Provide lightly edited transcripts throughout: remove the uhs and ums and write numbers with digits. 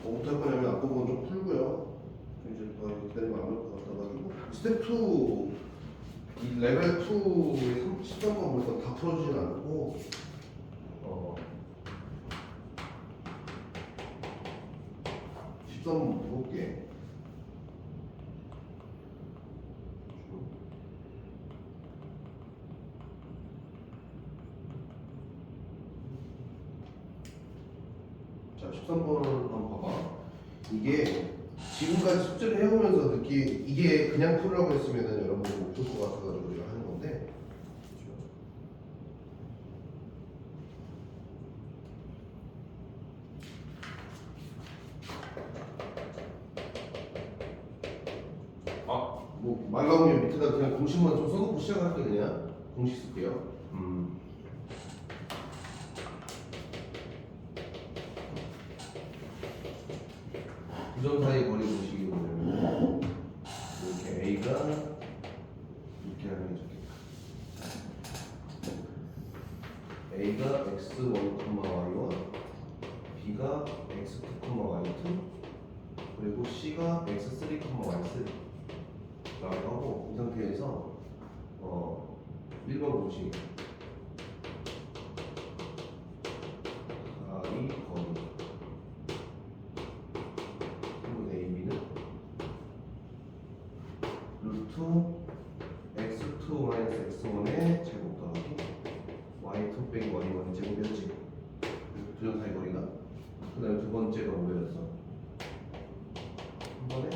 뭐부터 할 거냐면 앞부분 좀 풀고요. 이제 더 기다리면 안 올 것 같아가지고 스텝 2, 이 레벨 2의 13번 물건 다 풀어주진 않고 13번 볼게. 자, 13번을 한번 봐봐. 이게 지금까지 숙제를 해오면서 이게 그냥 풀으라고 했으면 여러분이 못 풀 것 같아가지고 우리가 하는 건데. 뭐 말 나오면 밑에다 그냥 공식만 좀 써놓고 시작을 할게. 그냥 공식 쓸게요. 부정 사이 거리 공식이 뭐냐면 이렇게 A가 이렇게 하는 게 좋겠다. A가 x1, y1, B가 x2, y2, 그리고 C가 x3, y3 라고 하고, 이 상태에서 1번 공식 사이 거리 그리고 AB는 루트 x2 마이너스 x1의 제곱 더하기 y2 빼기 y1의 제곱이었지. 부정 사이 거리가. 그 다음에 두 번째가 뭐였어? 한 번에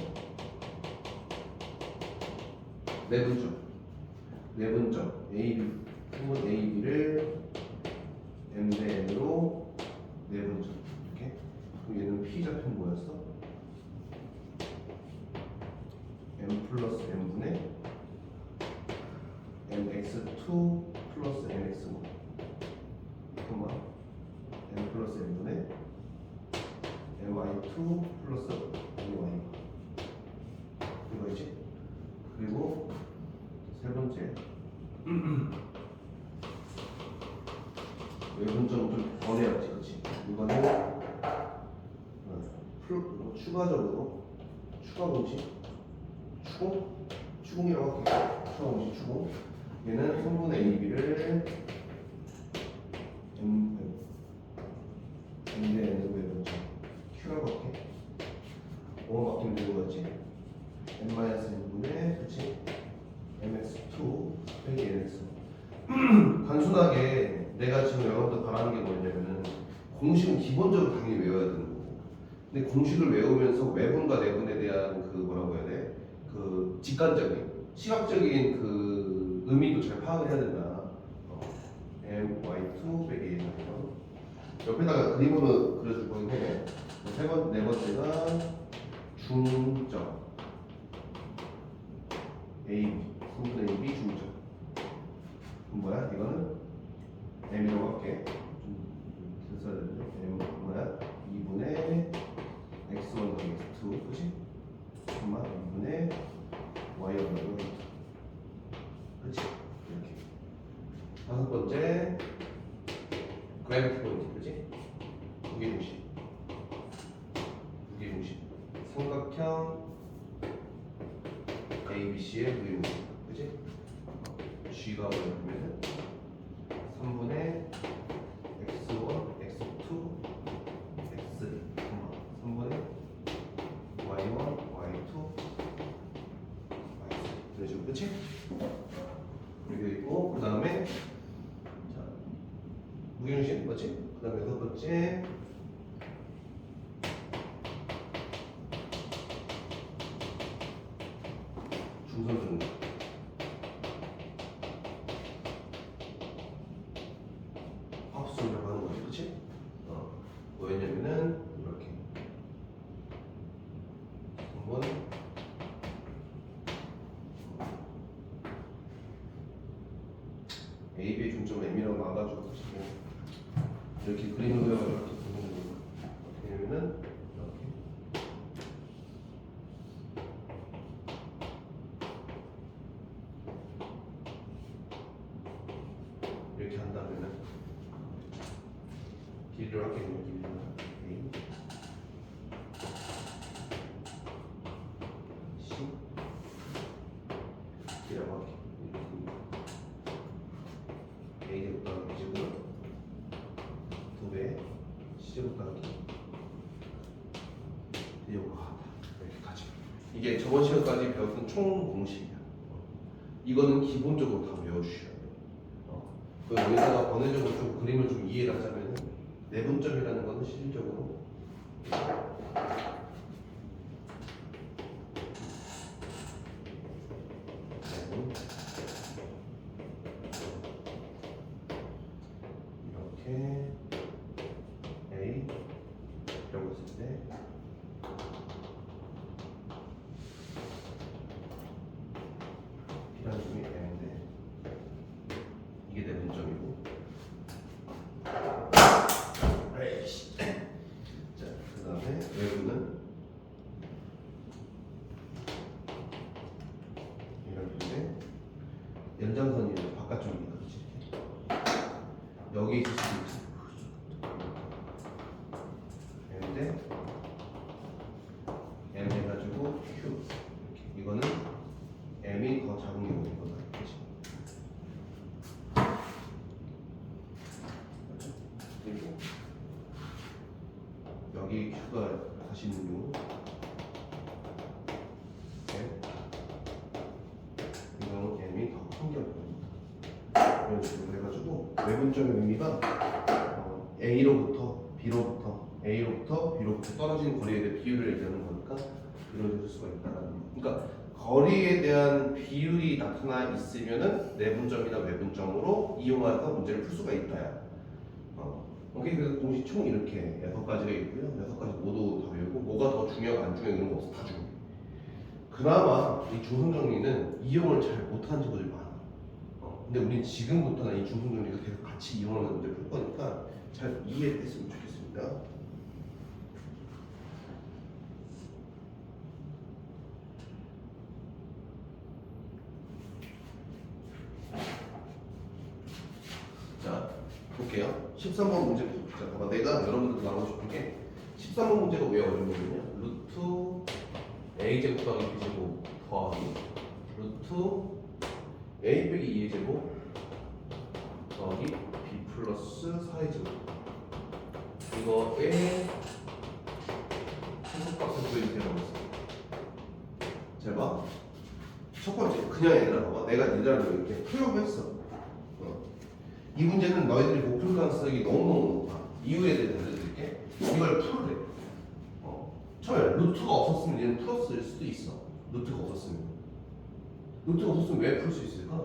내분점 AB 한번 AB를 M 대 N으로 내분점 이렇게. 그럼 얘는 P 잡힌 뭐였어? M 플러스 M분의 MX2 플러스 MX1 그만 M 플러스 M분의 MY2 플러스 MY 이거지. 그리고 세 번째 외분점 좀 버려야지, 그렇지? 이거는 추가적으로 추가 공식 추궁이라고 할게요. 추가 공식 추궁. 얘는 성분의 AB를 M 대 N으로 외분점 Q라고 할게. 뭐가 바뀌면 되는 거였지? n-n분의 그치? mx2 빼기 nx. 단순하게 내가 지금 여러분들 바라는 게 뭐냐면은 공식은 기본적으로 당연히 외워야 되는 거고, 근데 공식을 외우면서 외분과 내분에 대한 그 뭐라고 해야 돼? 그 직관적인 시각적인 그 의미도 잘 파악을 해야 된다. my2 빼기 n. 옆에다가 그림으로 그려줄 건데 네 번째가 중점 A, 성분 AB 중점. 뭐야? 이거는 M이라고 할게. 좀 써야 되는데 M 뭐야? 2분의 X1 더하기 X2, 그치? 정말 2분의 Y1 더하기 Y2, 그치? 이렇게. 다섯 번째 그래비티 포인트, 그치? 무게중심. 삼각형 ABC의 무게중심, 그치? G가 뭐냐면 3분의 X1, X2, X3, 3분의 Y1, Y2, Y3 이런 식으로, 그치? 이렇게 있고, 그 다음에 무게중심, 맞지? 그 다음에 여섯 번째 중선 중력. 합수라고 하는 거지, 그치? 뭐였냐면은 이렇게 한번 AB의 중점 M이라고 나와가지고 이렇게 그림을 그려가지고 이렇게 보는 거예요. 어떻게 하냐면은 이렇게 한다면은 길이를 할게 되는 길이가 A 왜 C제곱 더하기 D제곱 같다. 이렇게까지. 이게 저번 시간까지 배웠던 총 공식이야. 이거는 기본적으로 다 외워주셔야 돼요. 그 여기다가 번외적으로 좀 그림을 좀 이해를 하자면은 내분점이라는 것은 실질적으로 이렇게 A 이라고 했을 때 B라는 점이 M인데 이게 내분점이고 자, 그 다음에 외부는 이렇게 연장선이 바깥쪽이니까 그렇지. 여기 있을 수도 있지. M인데 M 해가지고 Q 이렇게. 이거는 M이 더 작은 경우인 거다. 그렇지. 그리고 여기 Q가 다시 있는 경우 이 경우 M이 더 큰 경우입니다. 이런 식으로 해가지고 외분점의 의미가 A로부터 B로부터 떨어진 거리에 대한 비율을 얘기하는 거니까 이루어질 수가 있다는 거. 그러니까 거리에 대한 비율이 나타나 있으면은 내분점이나 외분점으로 이용해서 문제를 풀 수가 있다야. 오케이. 그래서 공식 총 이렇게 6가지가 있고요. 6가지 모두 다 외우고 뭐가 더 중요하고 안 중요하고 이런 거 없어. 다 중요해. 그나마 이 중성 정리는 이용을 잘 못하는 친구들이 많아. 근데 우린 지금부터는 이 중성 정리가 계속 같이 이용하는 문제를 풀 거니까 잘 이해했으면 좋겠습니다. 자, 볼게요. 13번 문제 자, 봐봐. 내가 여러분들도 나오고 싶은 게 13번 문제가 왜 어려우냐면요. 루트 a제곱 더하기 b제곱 더하기 루트 a 빼기 2의 제곱 더하기 b 플러스 4의 제곱 이거에 해석박스 보여주세요. 잘 봐. 첫 번째 그냥 얘들아 봐봐. 내가 니들한테 이렇게 풀려고 했어. 이 문제는 너희들이 못 풀 가능성이 너무너무 높아. 이유에 대해서 알려드릴게. 이걸 풀래. 처음에 루트가 없었으면 얘는 풀었을 수도 있어. 루트가 없었으면 왜 풀 수 있을까?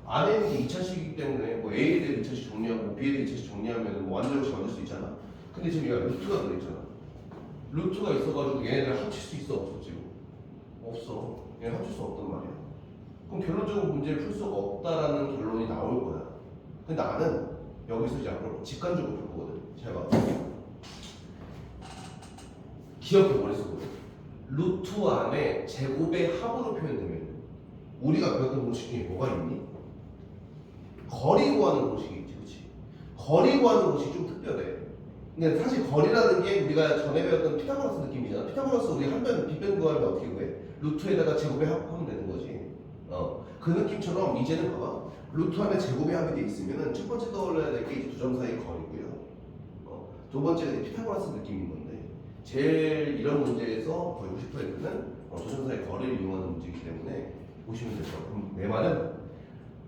안에 있는 게 2차식이기 때문에 뭐 A에 대해 2차식 정리하고 뭐 B에 대해 2차식 정리하면 뭐 완전식 만들 수 있잖아. 근데 지금 얘가 루트가 들어있잖아. 루트가 있어가지고 얘네들 합칠 수 있어 없어 지금? 없어. 얘네 합칠 수 없단 말이야. 그럼 결론적으로 문제를 풀 수가 없다라는 결론이 나올 거야. 근데 나는 여기서 이제 앞으로 직관적으로 풀 거거든. 잘 봐. 기억해 머릿속으로. 루트 안에 제곱의 합으로 표현되면 우리가 배웠던 공식 중에 뭐가 있니? 거리 구하는 공식이 있지, 그렇지? 거리 구하는 공식이 좀 특별해. 근데 사실 거리라는 게 우리가 전에 배웠던 피타고라스 느낌이잖아. 피타고라스 우리 한 변, 빗변 구하면 어떻게 구해? 루트에다가 제곱의 합하면 되는 거지. 그 느낌처럼 이제는 봐봐. 루트 안에 제곱의 합이 돼 있으면은 첫 번째 떠올려야 될 게 이 두 점 사이 거리고요. 두 번째는 피타고라스 느낌인 건데 제일 이런 문제에서 거의 50%는 두 점 사이 거리를 이용하는 문제이기 때문에 보시면 되죠. 그럼 내 말은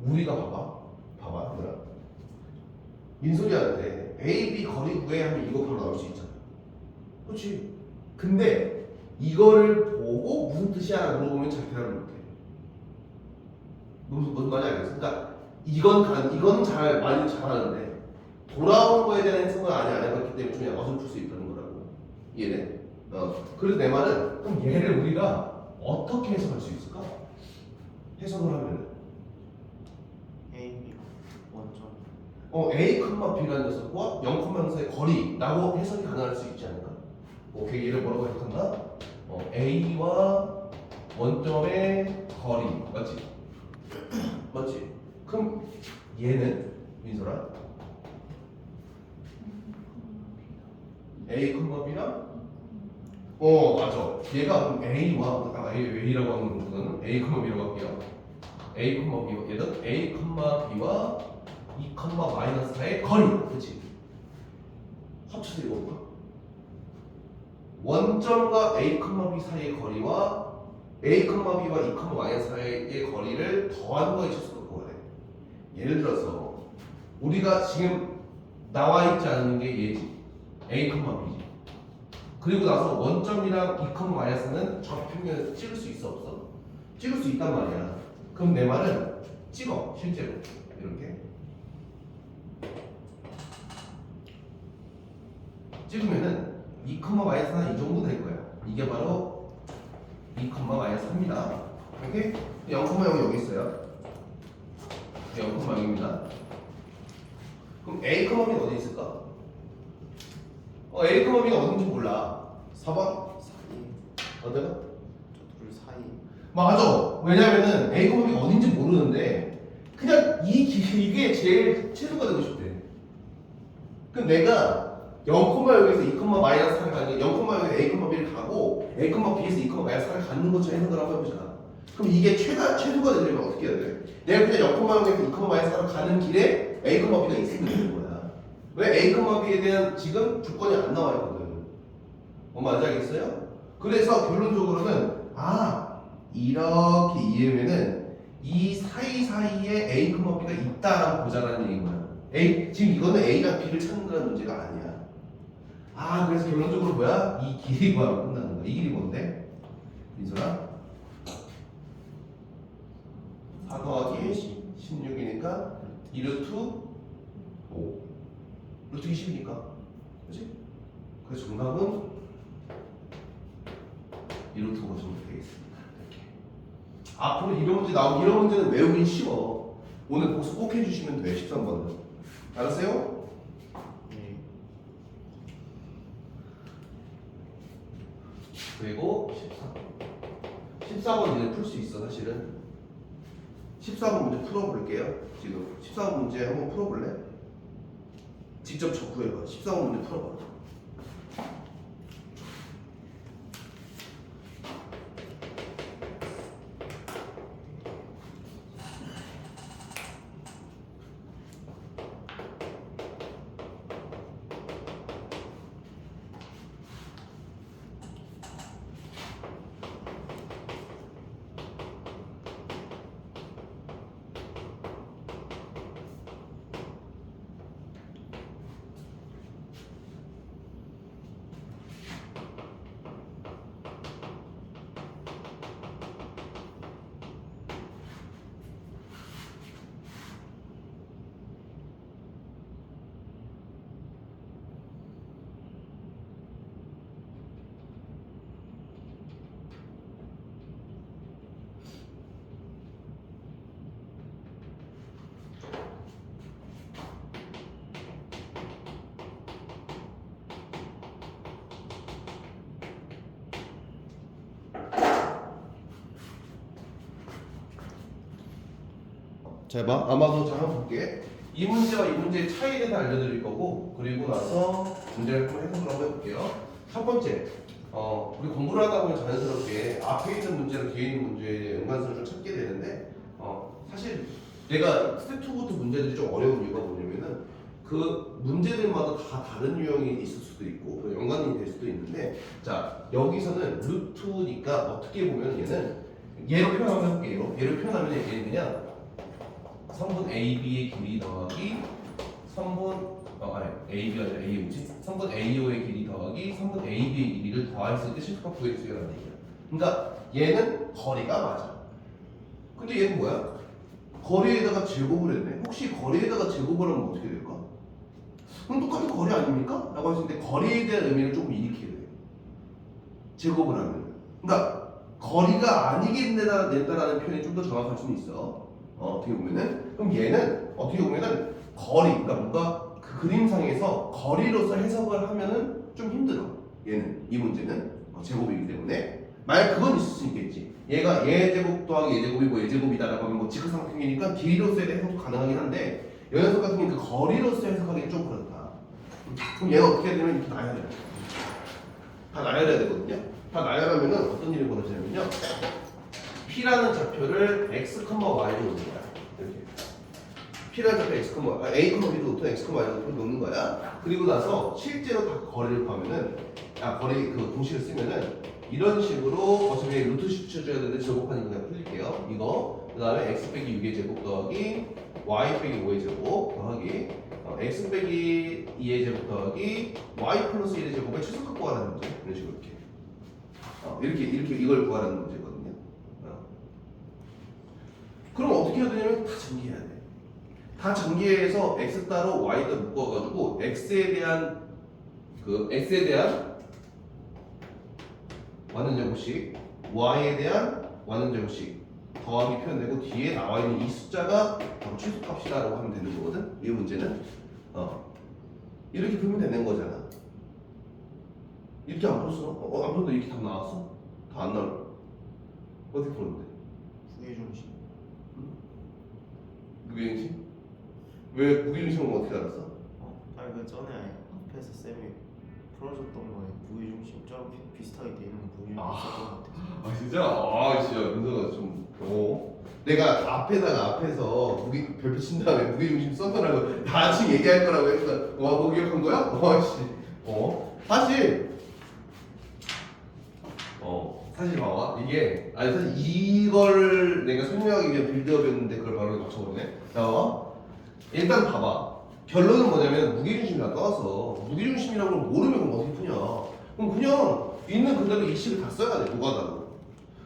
우리가 봐봐, 얘들아. 민소리한테 A, B 거리 구해 하면 이거 바로 나올 수 있잖아. 그렇지? 근데 이거를 보고 무슨 뜻이야 물어보면 잘 대답을 못해. 무슨 말인지 알겠어? 그러니까 이건 잘 많이 잘하는데 돌아오는 거에 대한 해석은 안 해봤기 때문에 좀 어설플 수 있다는 거라고. 이해돼? 그래서 내 말은 그럼 얘를 우리가 어떻게 해석할 수 있을까? 해석을 하면은 A, 원점 A, B라는 녀석과 0, 사이의 거리라고 해석이 가능할 수 있지 않을까? 오케이, 얘를 뭐라고 해석한다? A와 원점의 거리 맞지? 맞지? 그럼 얘는 민설아 A, B랑 맞아. 얘가 그럼 A라고 하는 거는 A, B라고 할게요. A, B 얘는 A, B와 2, 마이너스 4의 거리. 그렇지? 원점과 A, B 사이의 거리와 A, B와 E, Y 사이의 거리를 더하는 거에 최소로 구하래. 예를 들어서 우리가 지금 나와 있지 않은 게 얘지. A, B지. 그리고 나서 원점이랑 E, Y는 좌표평면에서 찍을 수 있어 없어? 찍을 수 있단 말이야. 그럼 내 말은 찍어 실제로 이렇게 찍으면은 2, 마이너스 1 이 정도 될 거야. 이게 바로 2, 마이너스 3입니다. 이렇게 0,0이 여기 있어요. 0,0입니다. 그럼 A, B는 어디 있을까? A, B가 어딘지 몰라. 4번? 사이. 어디가? 저둘 사이. 맞아. 왜냐면은 A, B가 어딘지 모르는데 그냥 이게 제일 최소가 되고 싶대. 그럼 내가 0,0에서 2, 마이너스 3을 가는 게 0,0에서 A, B를 가고 A, B에서 2, 마이너스 3을 갖는 것처럼 해석을 한번 해보자. 그럼 이게 최소가 되려면 어떻게 해야 돼? 내가 그냥 0,0에서 2, 마이너스 3을 가는 길에 A, B가 있으면 되는 거야. 왜 A, B에 대한 지금 조건이 안 나와 있거든. 뭔지 알겠어요? 그래서 결론적으로는 이렇게 이해하면은 이 사이사이에 A, B가 있다라고 보자라는 얘기인 거야. 지금 이거는 A랑 B를 찾는 그런 문제가 아니야. 그래서 결론적으로 뭐야? 이 길이 뭐야? 끝나는 거야. 이 길이 뭔데? 민소라? 4 더하기 16이니까 2루트 5 루트 20이니까 그치? 그래서 정답은 2루트 5가 정도 되겠습니다. 이렇게. 앞으로 이런 문제 나오면 이런 문제는 외우기 쉬워. 오늘 복습 꼭 해주시면 돼요. 13번은 알았어요? 그리고 14번 이제 풀 수 있어. 사실은 14번 문제 풀어볼게요. 지금 14번 문제 한번 풀어볼래? 직접 접구해봐. 14번 문제 풀어봐. 자, 봐. 아마도 잘 한번 볼게. 이 문제와 이 문제의 차이에 대해서 알려드릴 거고, 그리고 나서 문제를 좀 해석을 한번 해볼게요. 첫 번째, 우리 공부를 하다 보면 자연스럽게 앞에 있는 문제랑 뒤에 있는 문제의 연관성을 좀 찾게 되는데, 사실 내가 스텝 2부터 문제들이 좀 어려운 이유가 뭐냐면은 그 문제들마다 다 다른 유형이 있을 수도 있고 그 연관이 될 수도 있는데, 자 여기서는 루트니까 어떻게 보면 얘로 표현하면 해볼게요. 얘로 표현하면 얘는 그냥 성분 AB의 길이 더하기 성분 AB가 아니라 AO지. 성분 AO의 길이 더하기 성분 AB의 길이를 더했을 때 실수가 구해주세요라는 얘기야. 그러니까 얘는 거리가 맞아. 근데 얘는 뭐야? 거리에다가 제곱을 했네. 혹시 거리에다가 제곱을 하면 어떻게 될까? 그럼 똑같은 거리 아닙니까? 라고 했을 때 거리에 대한 의미를 조금 잃게 돼. 제곱을 하면. 그러니까 거리가 아니겠다라는 표현이 좀 더 정확할 수는 있어. 어떻게 보면은. 그럼 얘는 어떻게 보면은 거리, 그러니까 뭔가 그 그림상에서 거리로서 해석을 하면은 좀 힘들어. 이 문제는 제곱이기 때문에. 만약 그건 있을 수 있겠지. 얘가 얘 제곱 더하기 얘 제곱이 얘 제곱이다라고 하면 직각삼각형이니까 길이로서의 해석도 가능하긴 한데 이 녀석 같은 경우는 그 거리로서 해석하기 좀 그렇다. 그럼 얘가 어떻게 해야 되면 이렇게 나열해야 돼. 다 나열해야 되거든요. 다 나열하면은 어떤 일이 벌어지냐면요. P라는 좌표를 x, y로 놓는 거야. 이렇게. P라는 좌표 x, A, B도 놓든 x, y로 놓는 거야. 그리고 나서 실제로 다 거리를 구하면은 거리 그 공식을 쓰면은 이런 식으로 어차피 루트식 쳐줘야 되는데 제곱하니까 그냥 풀릴게요. 이거 그 다음에 x 빼기 6의 제곱 더하기 y 빼기 5의 제곱 더하기 x 빼기 2의 제곱 더하기 y 플러스 1의 제곱의 최소값 구하라는 문제. 이런 식으로 이렇게 이걸 구하라는 문제거든요. 그럼 어떻게 해야 되냐면 다 전개해야 돼. 다 전개해서 x 따로 y 따로 묶어가지고 x에 대한 완전 제곱식, y에 대한 완전 제곱식 더하기 표현되고 뒤에 나와 있는 이 숫자가 바로 최소값이다라고 하면 되는 거거든. 이 문제는 이렇게 풀면 되는 거잖아. 이렇게 안 풀었어? 안 풀었는데 이렇게 답 나왔어? 다 안 나올. 어떻게 풀었는데? 무게중심. 무게중심? 왜 무게중심은 어떻게 알았어? 아니 그 전에 앞에서 쌤이 풀어줬던 거에 무게중심 좀 비슷하게 돼 있는 무게중심 있었던 것 같아서. 아 진짜? 진짜 윤서가 좀 내가 앞에서 별표 친 다음에 무게중심 쓴 거라고 나중에 얘기할 거라고 했어. 그거 기억한 거야? 사실 봐봐 이게 사실 이걸 내가 설명하기 위한 빌드업이었는데 그걸 바로 맞춰버리네. 자, 일단 봐봐. 결론은 뭐냐면 무게중심이라 떠서 무게중심이라는 걸 모르면 그럼 어떻게 푸냐? 그럼 그냥 있는 그대로 이 식을 다 써야 돼. 노가다로.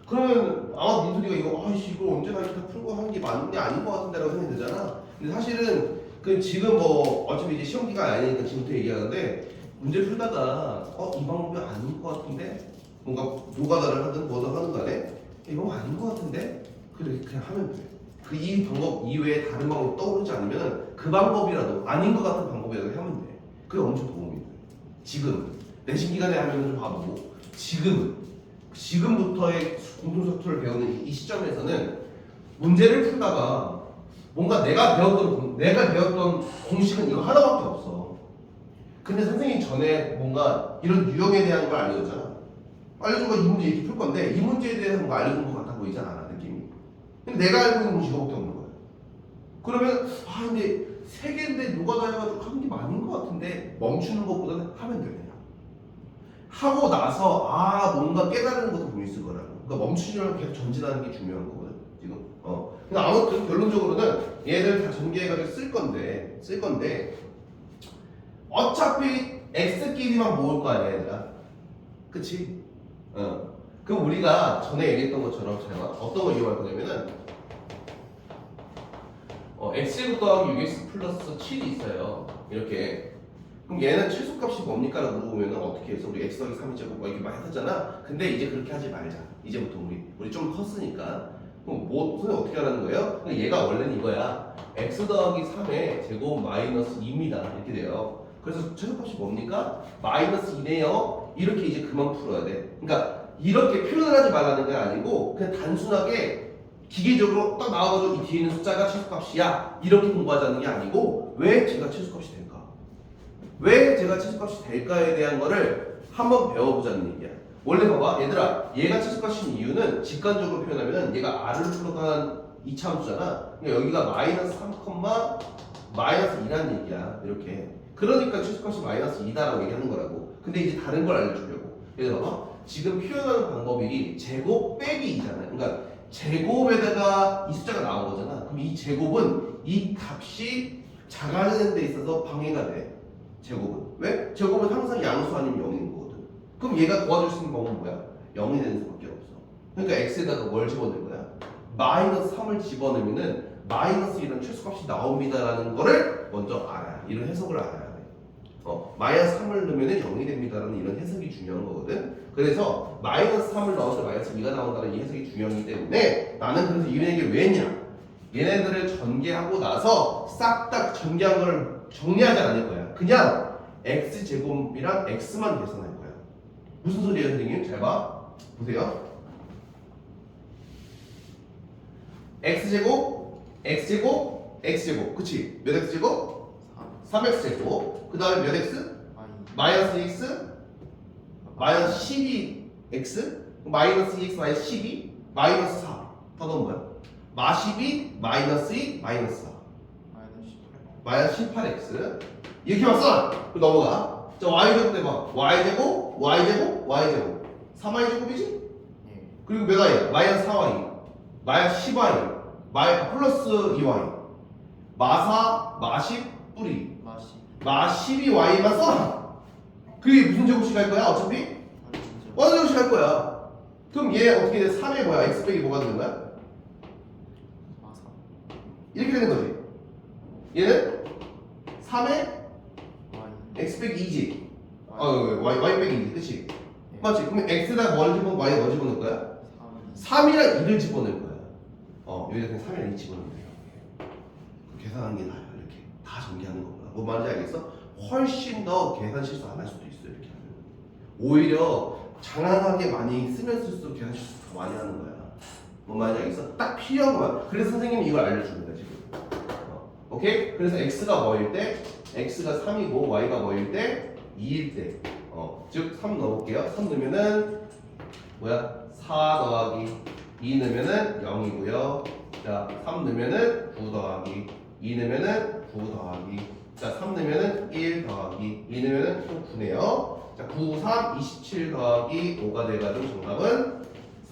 그러면 아마 민소리가 이거 이걸 언제 다 이렇게 다 풀고 하는 게 맞는 게 아닌 것 같은데라고 생각이 들잖아. 근데 사실은 그 지금 어차피 이제 시험 기간 아니니까 지금부터 얘기하는데 문제 풀다가 이 방법이 아닌 것 같은데 뭔가 노가다를 하든 뭐든 하는 간에 이거 아닌 것 같은데 그래 그냥 하면 돼. 이 방법 이외에 다른 방법이 떠오르지 않으면 그 방법이라도 아닌 것 같은 방법이라도 하면 돼. 그게 엄청 도움이 돼. 지금 내신 기간에 하면 좀 봐보고 지금부터의 공통석투를 배우는 이 시점에서는 문제를 풀다가 뭔가 내가 배웠던 공식은 이거 하나밖에 없어. 근데 선생님이 전에 뭔가 이런 유형에 대한 걸 알려줬잖아. 알려준 거 이 문제 이렇게 풀 건데 이 문제에 대해서 뭔가 알려준 것 같아 보이지 않아 느낌이. 근데 내가 알고 있는 공식 이거밖에 없는 거야. 그러면 근데 세 개인데 노가다 해가지고 하는 게 맞는 것 같은데 멈추는 것보다는 하면 돼 그냥. 하고 나서 뭔가 깨달은 것도 좀 있을 거라고. 그러니까 멈추지 말고 계속 전진하는 게 중요한 거거든 지금. 근데 아무튼 결론적으로는 얘들 다 전개해가지고 쓸 건데 어차피 x끼리만 모을 거 아니야 얘들아. 그치? 그럼 우리가 전에 얘기했던 것처럼 제가 어떤 걸 이용할 거냐면은 x제곱 더하기 6x 플러스 7이 있어요. 이렇게. 그럼 얘는 최소값이 뭡니까? 라고 물어보면 어떻게 해서 우리 x 더하기 3제곱 이렇게 많이 했잖아. 근데 이제 그렇게 하지 말자. 이제부터 우리 좀 컸으니까. 그럼 선생님 어떻게 하라는 거예요? 얘가 원래는 이거야. x 더하기 3의 제곱 마이너스 2입니다. 이렇게 돼요. 그래서 최소값이 뭡니까? 마이너스 2네요. 이렇게 이제 그만 풀어야 돼. 그러니까 이렇게 표현을 하지 말라는 게 아니고 그냥 단순하게 기계적으로 딱 나와가지고 이 뒤에 있는 숫자가 최소값이야 이렇게 공부하자는 게 아니고 왜 제가 최소값이 될까? 왜 제가 최소값이 될까에 대한 거를 한번 배워보자는 얘기야. 원래 봐봐 얘들아 얘가 최소값인 이유는 직관적으로 표현하면 얘가 r을 풀어간 이차함수잖아. 그러니까 여기가 마이너스 3, 마이너스 2라는 얘기야. 이렇게. 그러니까 최소값이 마이너스 2다라고 얘기하는 거라고. 근데 이제 다른 걸 알려주려고. 얘들아 봐봐. 지금 표현하는 방법이 제곱 빼기 2잖아. 그러니까 제곱에다가 이 숫자가 나온 거잖아. 그럼 이 제곱은 이 값이 작아지는 데 있어서 방해가 돼. 제곱은. 왜? 제곱은 항상 양수 아니면 0인 거거든. 그럼 얘가 도와줄 수 있는 방법은 뭐야? 0이 되는 수밖에 없어. 그러니까 x에다가 뭘 집어넣을 거야? 마이너스 3을 집어넣으면은 마이너스 1은 최소값이 나옵니다라는 거를 먼저 알아야 돼. 이런 해석을 알아야 돼. 마이너스 3을 넣으면 0이 됩니다라는 이런 해석이 중요한 거거든. 그래서 마이너스 3을 넣어서 마이너스 2가 나온다는 이 해석이 중요하기 때문에 나는 그래서 이 얘기를 왜 했냐? 얘네들을 전개하고 나서 싹 다 전개한 걸 정리하지 않을 거야. 그냥 x제곱이랑 x만 계산할 거야. 무슨 소리예요 선생님? 잘 봐. 보세요. x제곱, x제곱, x제곱. 그치? 몇 x제곱? 3x제곱. 그 다음에 몇 x? 마이너스 x? 마이너스 12x? 마이너스 2x 마이너스 12? 마이너스 4. 더 넣으면 뭐야? 마 12, 마이너스 2, 마이너스 4. 마이너스 18x. 이렇게만 써! 그럼 넘어가. 자 y제곱 해봐. y제곱 y제곱 y제곱 3y제곱이지? 예. 그리고 몇 y? 마이너스 4y 마이너스 10y 플러스 2y 마사 마십 뿌리 맛이 마 12y만 써라. 그게 무슨 제곱식 할 거야? 어차피 완전 완전 제곱식 할 거야. 그럼 얘 어떻게 돼? 3에 뭐야? x 빼기 뭐가 되는 거야? 마사 이렇게 되는 거지. 얘는 3에 Y x 빼기 2지. Y y 빼기 2지. 그치? 예. 맞지? 그러면 x에다 뭘 집어넣고 y에 뭐 집어넣을 거야? 3 3이랑 2를 집어넣을 거야. 여기다 그냥 3이랑 2 집어넣으면 돼요. 계산하는 게 나아요. 이렇게 다 전개하는 거구나. 뭐 말인지 알겠어? 훨씬 더 계산 실수 안 할 수도 있어. 이렇게 하면 오히려 장황하게 많이 쓰면 쓸수록 계산 실수 더 많이 하는 거야. 뭐 말인지 알겠어? 딱 필요한 거야. 그래서 선생님이 이걸 알려주는 거야 지금. 오케이? 그래서 x가 뭐일 때? x가 3이고 y가 뭐일 때? 2일 때. 즉 3 넣어볼게요. 3 넣으면은 뭐야? 4 더하기 2 넣으면은 0이고요. 자, 3 넣으면은 9 더하기 2 넣으면은 9 더하기 자, 3 넣으면은 1 더하기 2 넣으면은 또 9네요. 자, 9, 3, 27 더하기 5가 돼가지고 정답은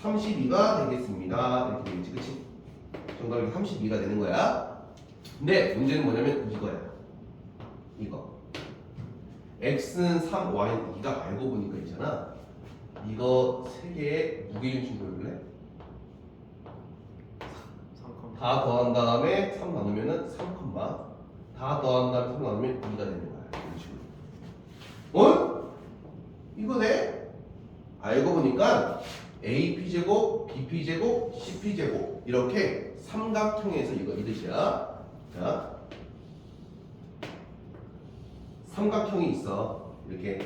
32가 되겠습니다. 이렇게 되겠지, 그치? 정답이 32가 되는 거야. 근데 문제는 뭐냐면 이거야. 이거. x는 3, y는 2가 알고 보니까 있잖아. 이거 3개의 무게중심 보여줄래? 3컴 다 더한 다음에 3 나누면은 3, 다 더한 다음에 3 나누면 2가 되는 거야. 이런 식으로. 이거네? 알고 보니까 AP제곱, BP제곱, CP제곱 이렇게 삼각형에서 이거 이 뜻이야. 자, 삼각형이 있어. 이렇게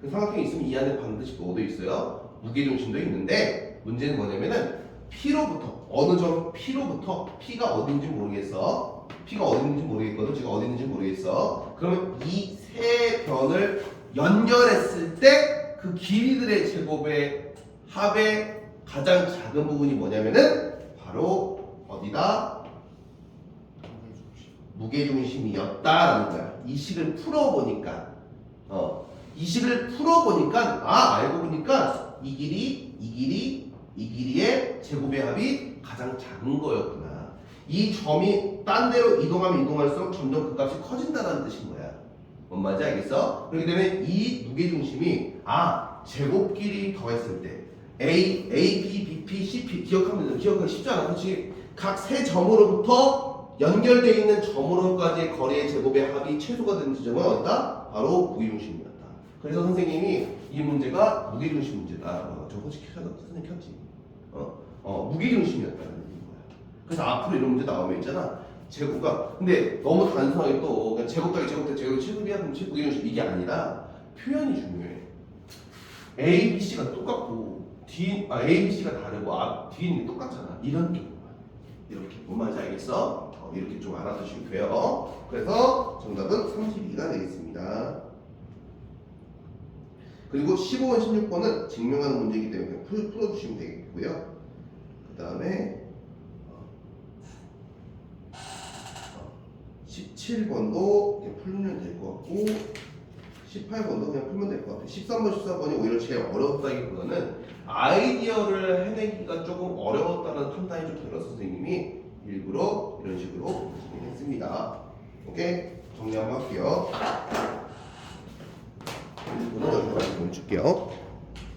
그 삼각형이 있으면 이 안에 반드시 뭐도 있어요? 무게중심도 있는데 문제는 뭐냐면은 P로부터 어느 점 P로부터 P가 어딘지 모르겠어. P가 어딘지 모르겠거든. 지금 어디 있는지 모르겠어. 그러면 이 세 변을 연결했을 때 그 길이들의 제곱의 합의 가장 작은 부분이 뭐냐면은 바로 어디다? 무게중심이었다라는 거야. 이 식을 풀어보니까 이 식을 풀어보니까 알고 보니까 이 길이의 제곱의 합이 가장 작은 거였구나. 이 점이 딴 데로 이동하면 이동할수록 점점 그 값이 커진다는 뜻인 거야. 뭔 말인지 알겠어? 그렇기 때문에 이 무게중심이 제곱끼리 더했을 때 A, P, B, P, C, P 기억하기 쉽지 않아. 그렇지? 각 세 점으로부터 연결되어 있는 점으로까지의 거리의 제곱의 합이 최소가 되는 지점은 어디다? 바로 무게중심이었다. 그래서 선생님이 이 문제가 무게중심 문제다. 저 혹시 선생님 켰지? 무게중심이었다는 얘기인 거야. 그래서 앞으로 이런 문제 나오면 있잖아. 제곱가 근데 너무 단순하게 또 그냥 제곱 더하기 제곱이야 그럼 무게중심 이게 아니라 표현이 중요해. A, B, C가 똑같고 A, B, C가 다르고 뒤에 똑같잖아. 이런 경우만 이렇게 뭔 말인지 알겠어? 이렇게 좀 알아두시면 돼요. 그래서 정답은 32가 되겠습니다. 그리고 15번, 16번은 증명하는 문제이기 때문에 그냥 풀어주시면 되겠고요. 그 다음에 17번도 그냥 풀면 될 것 같고 18번도 그냥 풀면 될 것 같아요. 13번, 14번이 오히려 제일 어렵다기보다는 아이디어를 해내기가 조금 어려웠다는 판단이 좀 들어서 선생님이 일부러 이런 식으로 진행했습니다. 오케이? 정리 한번 할게요. 1분은 여기까지 멈출게요.